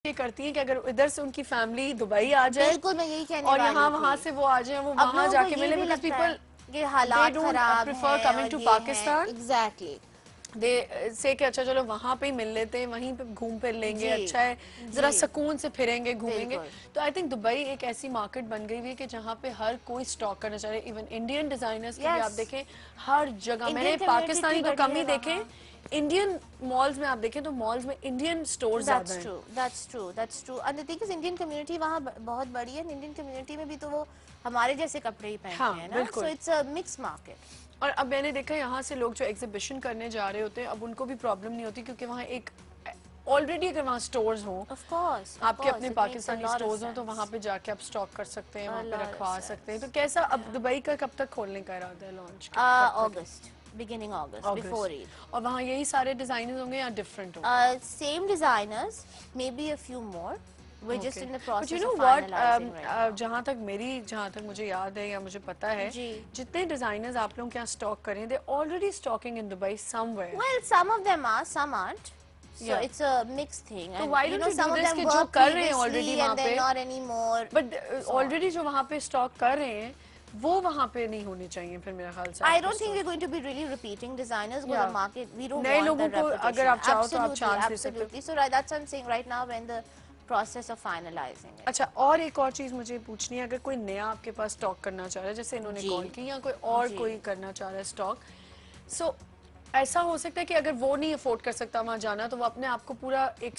ये करती हैं कि अगर इधर से उनकी फैमिली दुबई आ जाए, बिल्कुल मैं यही कहने और वाली यहाँ थी। वहाँ से वो आ जाए, वो वहाँ जाके मिले, बिकॉज पीपल ये हालात don't खराब prefer हैं coming और to ये हैं Pakistan. एग्जैक्टली दे से कि अच्छा चलो वहाँ पे ही मिल लेते हैं, वहीं पे घूम फिर लेंगे, जी अच्छा है जरा जी सुकून से फिरेंगे घूमेंगे। बिल्कुल तो आई थिंक दुबई एक ऐसी मार्केट बन गई हुई है कि जहाँ पे हर कोई स्टॉक करना चाह रहे हैं। इवन इंडियन डिजाइनर्स की भी आप यस देखें हर जगह, मैंने इंडियन कम्युनिटी इतनी पाकिस्तानी तो बड़ी कम है ही देखे, वहाँ। इंडियन मॉल्स में आप देखें तो मॉल्स में इंडियन स्टोर ज्यादा दैट्स हैं। True that's true that's true and the thing is Indian community वहाँ बहुत बड़ी है। इंडियन कम्युनिटी में भी तो वो हमारे जैसे कपड़े ही हाँ पहनते हैं ना, सो बिल्कुल। It's a mix market. और अब मैंने देखा यहाँ से लोग जो एग्जीबिशन करने जा रहे होते हैं, अब उनको भी प्रॉब्लम नहीं होती, क्योंकि वहाँ एक ऑलरेडी अगर वहाँ स्टोर्स हों, ऑफ आपके अपने course it makes a Pakistani lot of stores हों, तो वहाँ सेंस, पे जाके आप स्टॉक कर सकते हैं, अ वहाँ पे लॉट ऑफ रखवा सकते हैं। तो सेंस। कैसा अब दुबई का कब तक खोलने का इरादा है, लॉन्च कब तक? अगस्त, बिगिनिंग अगस्त, बिफोर ईद। अगस्त। और वहाँ यही सारे डिजाइनर्स होंगे या डिफरेंट होंगे? Same designers, maybe a few more. We're just okay, in the but you process no of what, finalizing right now. जहाँ तक मुझे याद है या मुझे पता है, जी. जितने डिजाइनर्स आप लोग के यहाँ स्टॉक करें, they already stocking in Dubai somewhere. Well, some of them are, some aren't. So या it's a mixed thing. तो And why you don't know, you do some of this them कि जो worked कर रहे हैं already previously वहाँ and पे, they're not anymore. But So on. Already जो वहाँ पे स्टॉक कर रहे हैं वो वहाँ पे नहीं होने चाहिए फिर मेरे ख्याल से I आपके don't think store। we're going to be really repeating designers because या the market, we don't नए want लोगों the को repetition. अगर आप चाहो तो आप Absolutely, चांस दे सकते हो। absolutely. So that's what I'm saying right now we're in the process of finalizing it. अच्छा, और एक और चीज मुझे पूछनी है, अगर कोई नया आपके पास स्टॉक करना चाह रहा है, जैसे इन्होंने जी। कॉल की, या कोई और जी। कोई करना चाह रहा है स्टॉक, सो ऐसा हो सकता है कि अगर वो नहीं अफोर्ड कर सकता वहाँ जाना, तो वो अपने आप को पूरा एक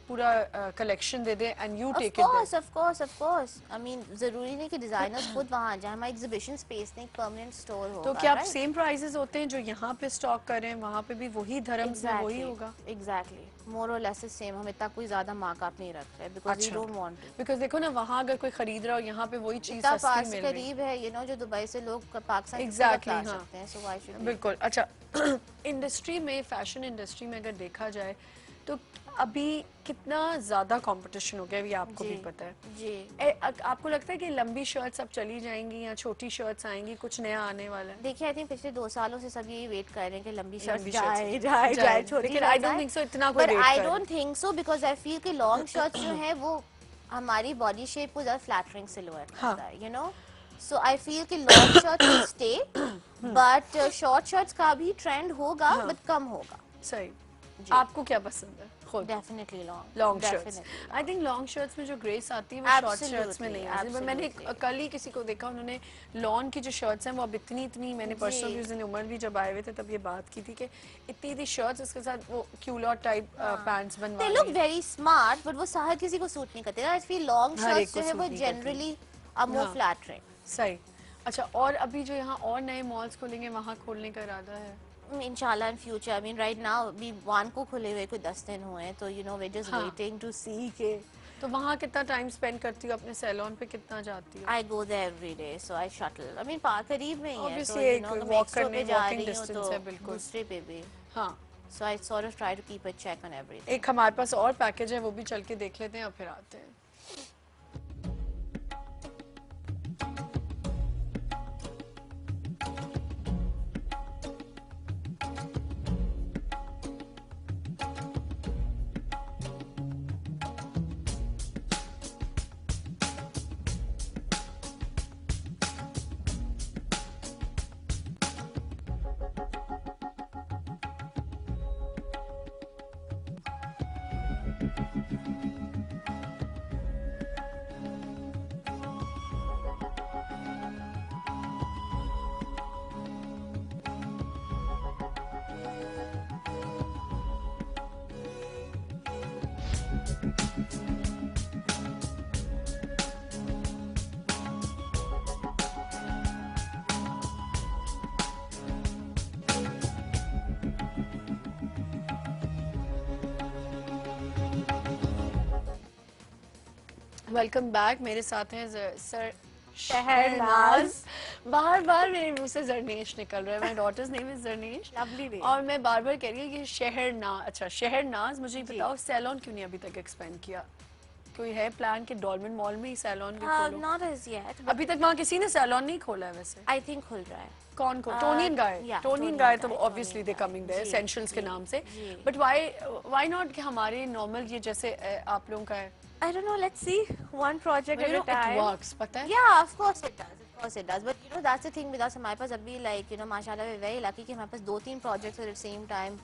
पूरा कलेक्शन दे दे and you take it there. Of course, of course. I mean, जरूरी नहीं कि डिजाइनर्स खुद वहाँ जाए, हमारा एग्जीबिशन स्पेस नहीं, परमानेंट स्टोर होगा। तो क्या right? सेम प्राइसेस होते हैं जो यहाँ पे स्टॉक कर रहे हैं, वहाँ पे भी वही धर्म्स में वही होगा? एग्जैक्टली, मोर और लेस सेम। हम इतना कोई ज्यादा मार्कअप नहीं रख रहे because we don't want to. Because देखो ना, वहाँ अगर कोई खरीद रहा हो, यहाँ पे वही चीज इतना सस्ती पास मिल रही है। करीब है, you know, जो दुबई से लोग पाकिस्तान Exactly, ला हाँ। सकते हैं, सो व्हाई शुड वी? बिल्कुल। अच्छा, इंडस्ट्री में, फैशन इंडस्ट्री में अगर देखा जाए तो अभी कितना ज्यादा कंपटीशन हो गया, ये आपको भी पता है जी। आपको लगता है कि लंबी शर्ट्स अब चली जाएंगी या छोटी शर्ट्स आएंगी, कुछ नया आने वाला है? देखिए, आई थिंक पिछले 2 सालों से सब यही वेट कर रहे हैं कि लंबी शर्ट लंबी जाए shirts जाए जाए, छोटी लेकिन आई डोंट थिंक सो इतना कोई बट वेट आई कर don't think so because I feel कि लॉन्ग शर्ट्स जो है वो हमारी बॉडी शेप को ज्यादा फ्लैटरिंग सिलुएट हाँ। करता है, you know. So I feel कि long shirts will stay but short shirts का भी ट्रेंड होगा बट कम होगा। सही। जी। आपको क्या पसंद है खुद? Definitely long shirts. I think long shirts में जो ग्रेस आती है वो शॉर्ट शर्ट्स में नहीं आती। Absolutely, मैंने absolutely. कल ही किसी को देखा, उन्होंने लॉन की जो शर्ट्स हैं वो अब इतनी मैंने परसों जी। भी उस दिन उमर भी जब आए हुए थे तब ये बात की थी कि इतनी शर्ट्स, उसके साथ वो क्यूलॉट टाइप पैंट्स बनवा they look very smart but वो हर किसी को सूट नहीं करते ना। आई फील लॉन्ग हर एक शर्ट्स को जो है suit वो नहीं करती। जनरली आर मोर हाँ। फ्लैटरिंग। सही। अच्छा, और अभी जो यहाँ और नए मॉल्स खोलेंगे, वहाँ खोलने का इरादा है? इंशाल्लाह in future. I mean right now we one को खुले हुए कोई 10 दिन हुए हैं, तो यू नो वी जस्ट हाँ। वेटिंग टू सी के। तो वहाँ कितना टाइम स्पेंड करती हो, अपने सैलून पे कितना जाती हो? I go there every day, so I shuttle. I mean करीब में ही है, तो Obviously, यू एक नो walk मैं एक्सट्रा करने, पे जा walking रही हूँ distance तो है, बिल्कुल। दूसरे पे भी। हाँ। So I sort of try to keep a check on everything. एक हमारे पास और पैकेज है, वो भी चल के देख लेते हैं और फिर आते हैं। Welcome back. मेरे साथ हैं सर शहरनाज। बार बार मेरे मुंह से जरनेश निकल रहा है। माय डॉटर्स नेम इज जरनेश। Lovely name. और मैं बार बार कह रही हूँ कि शहरनाज। अच्छा, शहरनाज, मुझे बताओ सैलून क्यों नहीं अभी तक एक्सपेंड किया? कोई है प्लान कि डॉल्मेन मॉल में ही सैलून भी खोलो? नॉट एज येट, अभी तक वहाँ किसी ने सैलून नहीं खोला है वैसे? आई थिंक खुल रहा है। कौन कौन? Tony and Guy. yeah, Tony and Tony Guy and तो Guy, ऑब्वियसली Tony दे and Guy, कमिंग देयर जी, एसेंशियल्स के जी, नाम से, जी। बट व्हाई नॉट कि हमारे नॉर्मल ये जैसे आप लोगों का है, I don't know, let's see, one project you at no a it time. Works, पता है? Yeah, of course it does. Of course it does. But you know, that's the thing with us. हमारे पास अभी like you know, माशाल्लाह we're very lucky कि हमारे पास 2-3 projects at the same time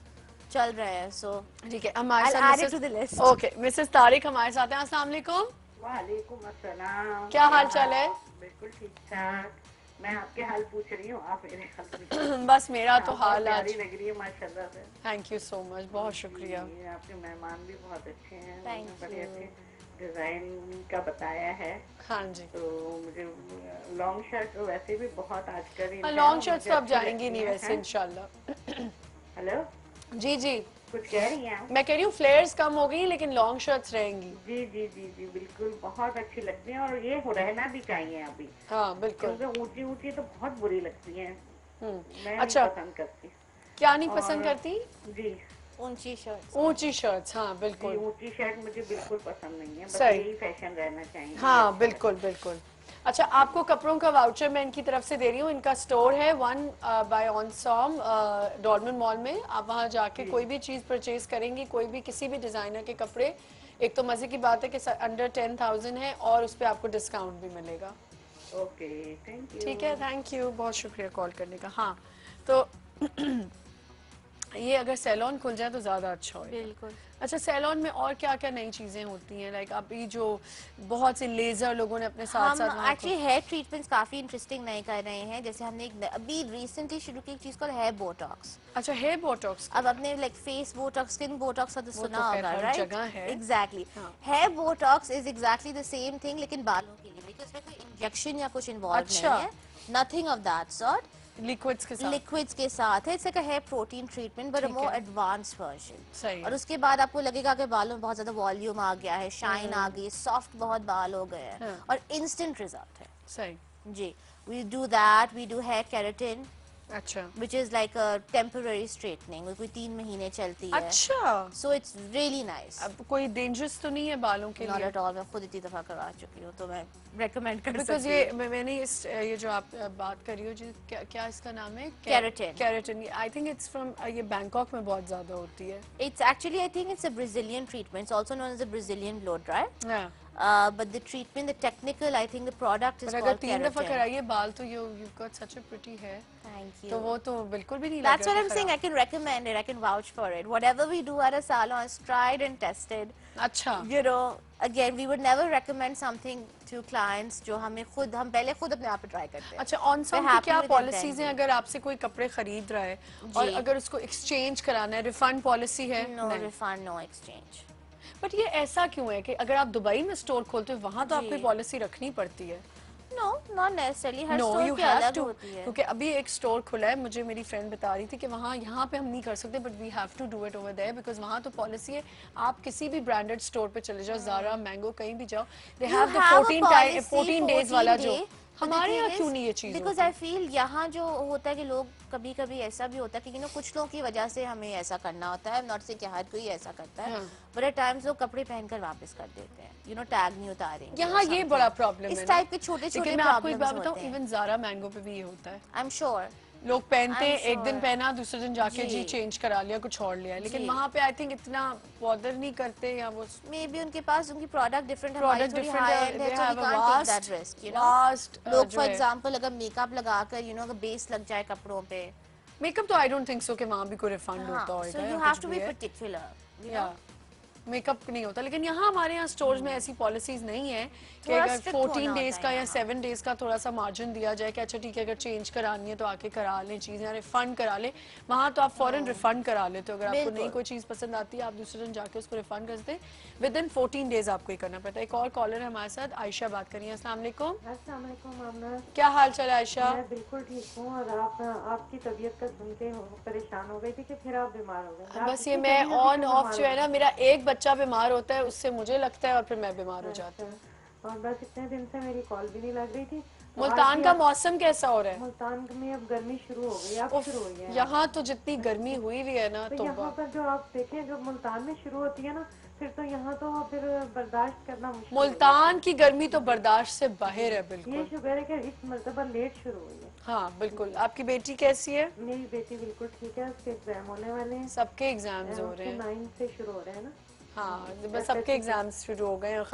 चल रहे हैं. So ठीक है, हमारे I'll साथ add it to the list. Okay, Mrs Tariq हमारे साथ हैं। अस्सलाम वालेकुम। वालेकुम अस्सलाम। क्या हाल चाल है? बिल्कुल ठीक ठाक। मैं आपके हाल पूछ रही हूँ, आप मेरे हाल पूछ रही हैं। बस मेरा तो आप हाल बहुत आज, प्यारी लग रही है माशाल्लाह से। थैंक यू सो मच, बहुत शुक्रिया। जी, आपके मेहमान भी बहुत अच्छे हैं, Thank उन्होंने बड़े you. अच्छे डिजाइन का बताया है। हाँ जी, तो मुझे लॉन्ग शर्ट तो वैसे भी बहुत आजकल इन है, लॉन्ग और शर्ट्स मुझे तो अब अच्छी जाएंगी लगती नहीं हैं, वैसे हैं? इंशाल्लाह। हेलो, जी जी, कुछ कह रही हैं आप? मैं कह रही हूँ फ्लेयर्स कम हो गई लेकिन लॉन्ग शर्ट्स रहेंगी। जी जी जी जी, बिल्कुल बहुत अच्छी लगती हैं, और ये हो रहना भी चाहिए अभी, हाँ बिल्कुल। क्योंकि ऊंची ऊंची तो बहुत बुरी लगती हैं। मैं अच्छा, नहीं पसंद करती। क्या नहीं पसंद और- करती? जी ऊंची शर्ट्स. ऊंची शर्ट्स, हाँ जी, बिल्कुल। ऊंची शर्ट मुझे बिल्कुल पसंद नहीं है, बस सही। यही फैशन रहना चाहिए। हाँ अच्छा बिल्कुल बिल्कुल। अच्छा, आपको कपड़ों का वाउचर मैं इनकी तरफ से दे रही हूँ। इनका स्टोर है 1 बाय ऑन सॉम डॉल्मेन मॉल में। आप वहाँ जाके कोई भी चीज़ परचेज करेंगी, कोई भी किसी भी डिज़ाइनर के कपड़े, एक तो मज़े की बात है कि अंडर 10,000 है और उस पर आपको डिस्काउंट भी मिलेगा। लगता। Okay, thank you. ठीक है, थैंक यू, बहुत शुक्रिया कॉल करने का। हाँ तो ये अगर सैलून खुल जाए तो ज़्यादा अच्छा होगा। बिल्कुल. अच्छा, सैलून में और क्या क्या नई चीज़ें होती हैं? लाइक अभी जो बहुत से लेज़र लोगों ने अपने साथ हम साथ वहाँ एक्चुअली हेयर ट्रीटमेंट्स काफी इंटरेस्टिंग नए कर रहे हैं. जैसे हमने अभी रिसेंटली शुरू की एक चीज कॉल्ड हेयर बोटॉक्स. अच्छा, हेयर बोटॉक्स। अब आपने like face Botox, skin Botox का तो वो सुना तो खैर होगा, हर राइट? जगह है। एग्जैक्टली. हाँ। Hair botox is exactly the same thing, लेकिन बालों के लिए, बिकॉज इसमें कोई इंजेक्शन या कुछ इन्वॉल्व अच्छा। नहीं है. Nothing of that sort. Liquids के साथ। लिक्विड्स के साथ है. It's like a hair protein treatment but a ठीक मोर है। Advance version. सही और है। उसके बाद आपको लगेगा कि बालों में बहुत ज्यादा वॉल्यूम आ गया है, शाइन आ गई, सॉफ्ट बहुत बाल हो गए हैं, हाँ। और इंस्टेंट रिजल्ट है. सही। जी. We do that. We do hair keratin अच्छा which is like a temporary straightening, वो कोई 3 महीने चलती है. अच्छा। So it's really nice. अब कोई डेंजरस तो नहीं है बालों के Not लिए? at all. मैं खुद इतनी दफा करवा चुकी हूँ, तो मैं recommend कर बिकॉज सकती ये हूँ. मैंने इस ये जो आप बात कर रही हो जी, क्या इसका नाम है? Keratin. Keratin. I think it's from ये बैंकॉक में बहुत ज्यादा होती है। It's actually, I think it's a Brazilian treatment. It's also known as a Brazilian blow dry. हाँ, But the treatment, the technical, I think the product is पर अगर called 3 दफा keratin. कराइए बाल तो you got such a pretty है, Thank तो you. वो तो बिल्कुल भी नहीं लग That's रहा what कि I'm saying. I खराब। can recommend it. I can vouch for it. Whatever we do at a salon is tried and tested. अच्छा, You know, again, we would never recommend something to clients जो हम पहले खुद अपने आप पे try करते हैं. अच्छा, ऑन सम We're की happy क्या with it पॉलिसीज हैं then. अगर आपसे कोई कपड़े खरीद रहा है और जी. अगर उसको एक्सचेंज कराना है, रिफंड पॉलिसी है? No नहीं। refund, no exchange. बट ये ऐसा क्यों है कि अगर आप दुबई में स्टोर खोलते हो वहां तो जी. आपको पॉलिसी रखनी पड़ती है? No, not necessarily. हर नो, स्टोर यू की हैव अलग टू, होती है. क्योंकि अभी एक स्टोर खुला है, मुझे मेरी फ्रेंड बता रही थी कि वहाँ यहाँ पे हम नहीं कर सकते, but we have to do it over there because वहाँ तो पॉलिसी है, आप किसी भी ब्रांडेड स्टोर पे चले जाओ, ज़ारा, मैंगो, कहीं भी जाओ, दे You have the have a 14 policy, 14 days 14 वाला जो। day, but the हमारे thing यहाँ is, क्यों नहीं ये चीज़ because होती? I feel यहाँ जो होता है कि लोग कभी कभी ऐसा भी होता है कि कुछ लोगों की वजह से हमें ऐसा करना होता है. नॉट से कि हर कोई ऐसा करता है, हाँ. बट एट टाइम्स लोग कपड़े पहनकर वापस कर देते हैं. टैग नहीं उतारेंगे. यहाँ ये बड़ा प्रॉब्लम है इस ना। टाइप के छोटे छोटे लेकिन मैं आपको एक बात प्रॉब्लम्स बताऊँ, होते हैं. इवन ज़ारा मैंगो पे भी ये होता है, आई एम श्योर. लोग पहनते I'm हैं, एक दिन sure. पहना, दूसरे दिन जाके जी. जी चेंज करा लिया, कुछ और लिया, लेकिन जी. वहाँ पे आई थिंक इतना बॉदर नहीं करते, या वो मे बी उनके पास उनकी प्रोडक्ट डिफरेंट है, हमारी प्रोडक्ट थोड़ी डिफरेंट हाई है, एंड दे है, so we have a can't take that vast risk. Vast लोग जो फॉर है एग्जांपल अगर मेकअप लगाकर अगर बेस लग जाए कपड़ों पे. मेकअप तो आई डोंट थिंक सो कि वहाँ भी कोई रिफंड होता हाँ, होगा so या you कुछ have to भी be है, particular. You या know? मेकअप नहीं होता, लेकिन यहाँ हमारे यहाँ स्टोर्स में ऐसी पॉलिसीज नहीं है कि थोड़ा अगर strict 14 होना डेज होता का है या यहाँ. 7 डेज का थोड़ा सा मार्जिन दिया जाए कि अच्छा ठीक है, अगर चेंज करानी है तो आके करा लें चीज़ें, या रिफंड करा लें, वहाँ तो आप फॉरन रिफंड करा लेते हो, अगर आपको बिल्कुल. नहीं कोई चीज़ पसंद आती है आप दूसरे दिन जाके उसको रिफंड कर दें, विद इन 14 डेज आपको ये करना पड़ता है। एक और कॉलर है हमारे साथ, आयशा बात करिए। अस्सलाम वालेकुम, अस्सलाम वालेकुम आमना। क्या हाल चाल है आयशा? मैं बिल्कुल ठीक हूँ, और आपकी तबीयत का सुन के परेशान हो गई थी कि फिर आप बीमार हो गए। बस ये मैं ऑन ऑफ जो है ना, मेरा एक बच्चा बीमार होता है उससे मुझे लगता है और फिर मैं बीमार हो जाती हूँ। और बस इतने दिन से मेरी कॉल भी नहीं लग रही थी। तो आज मुल्तान भी का आप- मौसम कैसा हो रहा है? मुल्तान में अब गर्मी शुरू हो गई, अब उफ, शुरू हुई है। यहाँ तो जितनी गर्मी हुई हुई है ना, तो तो यहाँ पर जो आप देखें, जो मुल्तान में शुरू होती है ना, फिर तो यहाँ तो फिर बर्दाश्त करना मुश्किल मुल्तान की गर्मी तो बर्दाश्त से बाहर है है। बिल्कुल। ये शुक्र है कि इस मरतबा लेट शुरू हुई है। हाँ बिल्कुल। आपकी बेटी कैसी है? मेरी बेटी बिल्कुल ठीक है, उसके एग्जाम होने वाले हैं। सबके एग्जाम्स हो रहे उसके हैं। 9 से शुरू हो रहे हैं ना। हाँ बस सबके एग्जाम्स शुरू हो गए हैं और